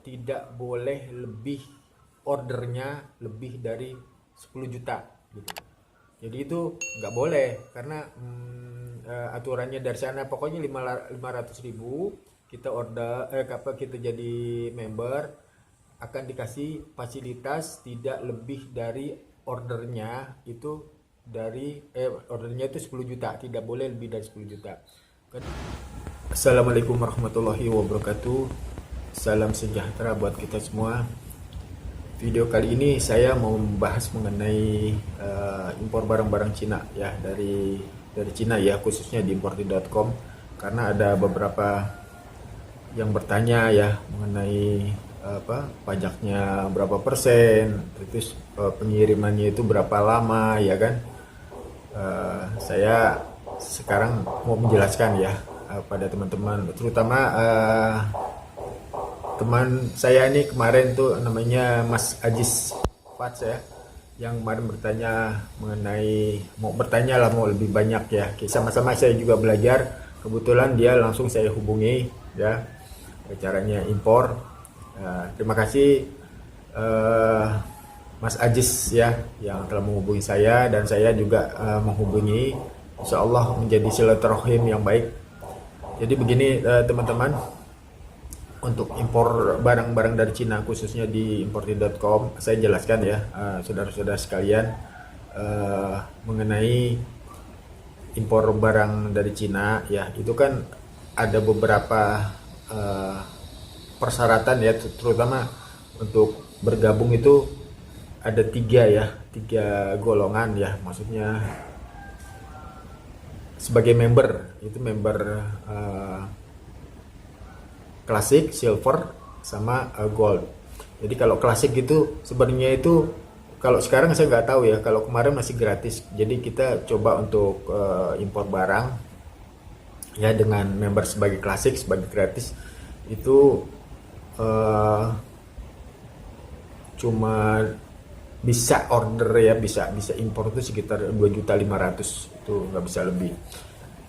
tidak boleh lebih, ordernya lebih dari 10 juta gitu. Jadi itu nggak boleh karena aturannya dari sana pokoknya 500.000 kita order, kita jadi member akan dikasih fasilitas tidak lebih dari ordernya itu ordernya itu 10 juta, tidak boleh lebih dari 10 juta. Assalamualaikum warahmatullahi wabarakatuh. Salam sejahtera buat kita semua. Video kali ini saya mau membahas mengenai impor barang-barang Cina ya, dari Cina ya, khususnya di imported.com, karena ada beberapa yang bertanya ya mengenai pajaknya berapa persen, terus pengirimannya itu berapa lama ya kan. Saya sekarang mau menjelaskan ya pada teman-teman, terutama teman saya ini kemarin tuh namanya Mas Ajis Fats ya, yang kemarin bertanya mengenai, mau bertanya lah, mau lebih banyak ya. Sama-sama saya juga belajar, kebetulan dia langsung saya hubungi ya, caranya impor. Terima kasih Mas Ajis ya yang telah menghubungi saya, dan saya juga menghubungi, insya Allah menjadi silaturahim yang baik. Jadi begini teman-teman, untuk impor barang-barang dari Cina khususnya di imported.com, saya jelaskan ya saudara-saudara sekalian mengenai impor barang dari Cina ya. Itu kan ada beberapa persyaratan ya, terutama untuk bergabung itu ada tiga golongan ya, maksudnya sebagai member itu member klasik, silver, sama gold. Jadi kalau klasik itu sebenarnya itu, kalau sekarang saya nggak tahu ya, kalau kemarin masih gratis. Jadi kita coba untuk impor barang ya dengan member sebagai klasik, sebagai gratis itu cuma bisa order ya, bisa impor itu sekitar 2.500.000, itu nggak bisa lebih.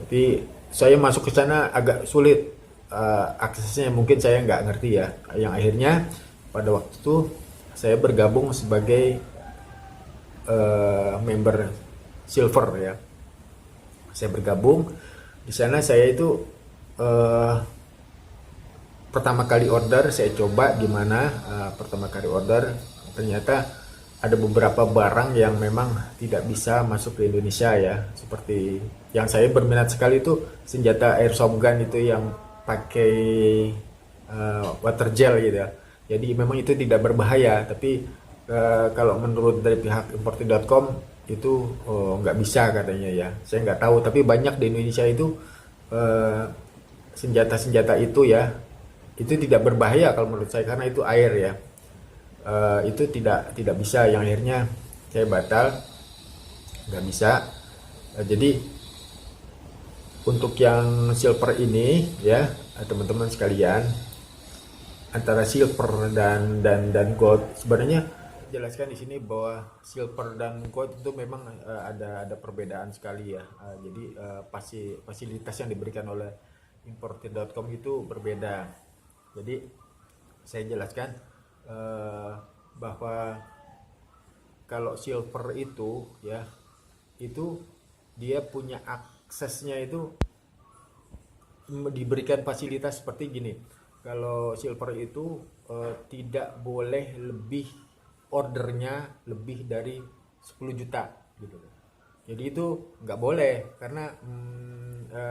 Tapi saya masuk ke sana agak sulit aksesnya, mungkin saya nggak ngerti ya. Yang akhirnya pada waktu itu saya bergabung sebagai member silver ya. Saya bergabung di sana. Saya itu pertama kali order, saya coba gimana. Pertama kali order ternyata ada beberapa barang yang memang tidak bisa masuk ke Indonesia ya, seperti yang saya berminat sekali itu senjata airsoft gun itu yang pakai water gel gitu ya. Jadi memang itu tidak berbahaya, tapi kalau menurut dari pihak imported.com itu nggak bisa katanya ya. Saya nggak tahu, tapi banyak di Indonesia itu senjata-senjata itu ya, itu tidak berbahaya kalau menurut saya, karena itu air ya. Itu tidak bisa, yang akhirnya saya batal, nggak bisa. Jadi untuk yang silver ini ya teman-teman sekalian, antara silver dan gold, sebenarnya jelaskan di sini bahwa silver dan gold itu memang ada perbedaan sekali ya. Jadi fasilitas yang diberikan oleh imported.com itu berbeda. Jadi saya jelaskan bahwa kalau silver itu ya, itu dia punya aksesnya itu diberikan fasilitas seperti gini. Kalau silver itu tidak boleh lebih, ordernya lebih dari 10 juta gitu. Jadi itu nggak boleh karena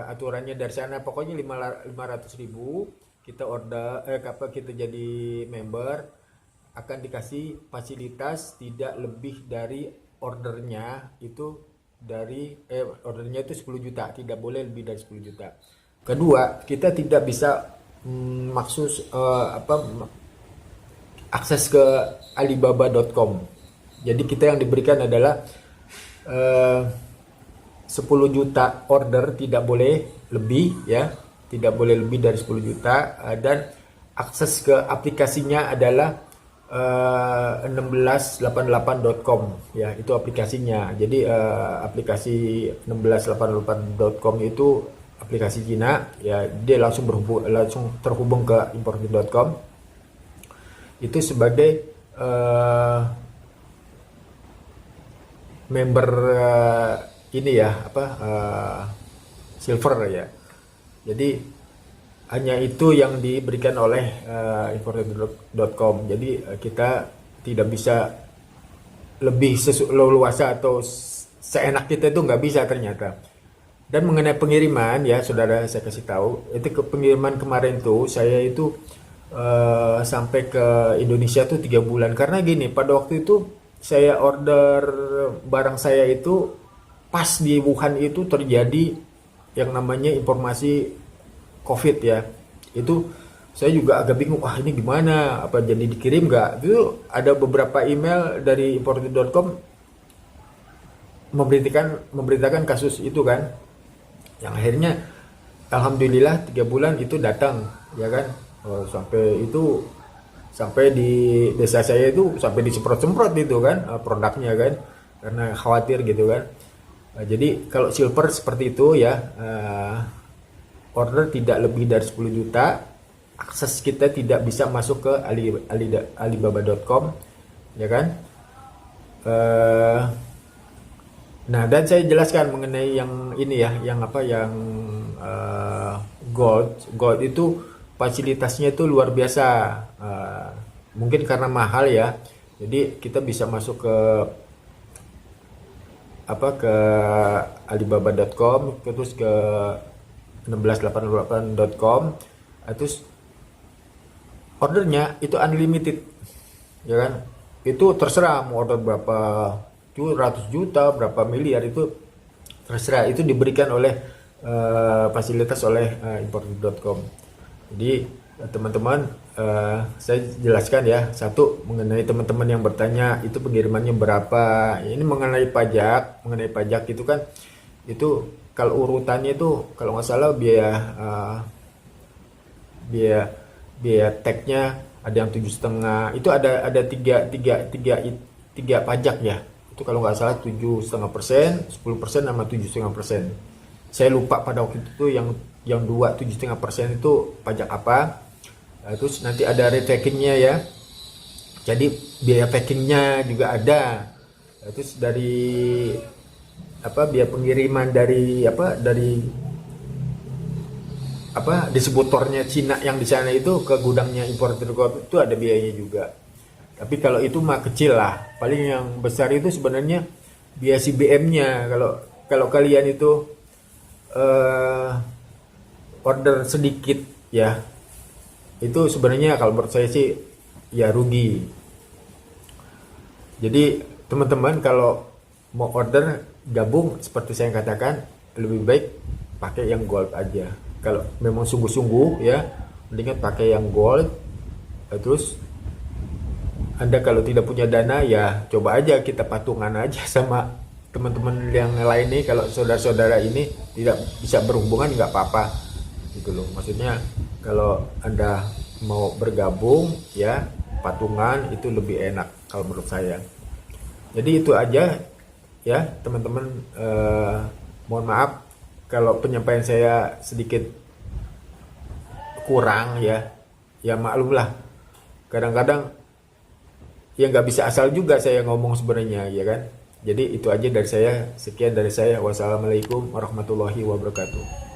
aturannya dari sana pokoknya 500.000 kita order, kita jadi member akan dikasih fasilitas tidak lebih dari ordernya itu ordernya itu 10 juta, tidak boleh lebih dari 10 juta. Kedua, kita tidak bisa akses ke alibaba.com. Jadi kita yang diberikan adalah 10 juta order, tidak boleh lebih ya, tidak boleh lebih dari 10 juta, dan akses ke aplikasinya adalah 1688.com ya, itu aplikasinya. Jadi aplikasi 1688.com itu aplikasi Cina ya, dia langsung terhubung ke imported.com. itu sebagai member ini ya apa silver ya. Jadi hanya itu yang diberikan oleh imported.com. Jadi kita tidak bisa lebih leluasa atau seenak kita itu nggak bisa ternyata. Dan mengenai pengiriman ya saudara, saya kasih tahu itu ke pengiriman kemarin tuh saya itu sampai ke Indonesia tuh 3 bulan karena gini, pada waktu itu saya order barang saya itu pas di Wuhan itu terjadi yang namanya informasi COVID ya. Itu saya juga agak bingung, wah ini gimana, apa jadi dikirim nggak? Itu ada beberapa email dari imported.com memberitakan kasus itu kan, yang akhirnya alhamdulillah 3 bulan itu datang ya kan. Sampai di desa saya itu sampai disemprot-semprot itu kan produknya kan, karena khawatir gitu kan. Jadi kalau silver seperti itu ya, order tidak lebih dari 10 juta, akses kita tidak bisa masuk ke alibaba.com ya kan. Nah, dan saya jelaskan mengenai yang ini ya, yang apa, yang gold itu fasilitasnya itu luar biasa. Mungkin karena mahal ya, jadi kita bisa masuk ke ke alibaba.com, terus ke 1688.com, terus ordernya itu unlimited ya kan. Itu terserah mau order berapa ratus juta, berapa miliar, itu terserah, itu diberikan oleh fasilitas oleh imported.com. Jadi teman-teman, saya jelaskan ya, satu mengenai teman-teman yang bertanya itu pengirimannya berapa. Ini mengenai pajak itu kan, itu kalau urutannya itu kalau nggak salah biaya tagnya ada yang 7,5, itu ada tiga pajak ya. Itu kalau nggak salah 7,5%, 10% sama 7,5%. Saya lupa pada waktu itu yang 7,5% itu pajak apa. Terus nanti ada repackingnya ya, jadi biaya packingnya juga ada. Terus dari biaya pengiriman dari distributornya Cina yang di sana itu ke gudangnya importer itu ada biayanya juga. Tapi kalau itu mah kecil lah, paling yang besar itu sebenarnya biaya CBM-nya. Kalau kalian itu order sedikit ya, itu sebenarnya kalau menurut saya sih ya rugi. Jadi teman-teman kalau mau order gabung seperti saya katakan, lebih baik pakai yang gold aja. Kalau memang sungguh-sungguh ya, mendingan pakai yang gold. Terus Anda kalau tidak punya dana ya coba aja kita patungan aja sama teman-teman yang lain nih. Kalau saudara-saudara ini tidak bisa berhubungan nggak apa-apa gitu loh. Maksudnya kalau Anda mau bergabung ya patungan itu lebih enak kalau menurut saya. Jadi itu aja ya teman-teman, mohon maaf kalau penyampaian saya sedikit kurang ya maklum lah, kadang-kadang ya nggak bisa asal juga saya ngomong sebenarnya ya kan. Jadi itu aja dari saya, sekian dari saya, wassalamualaikum warahmatullahi wabarakatuh.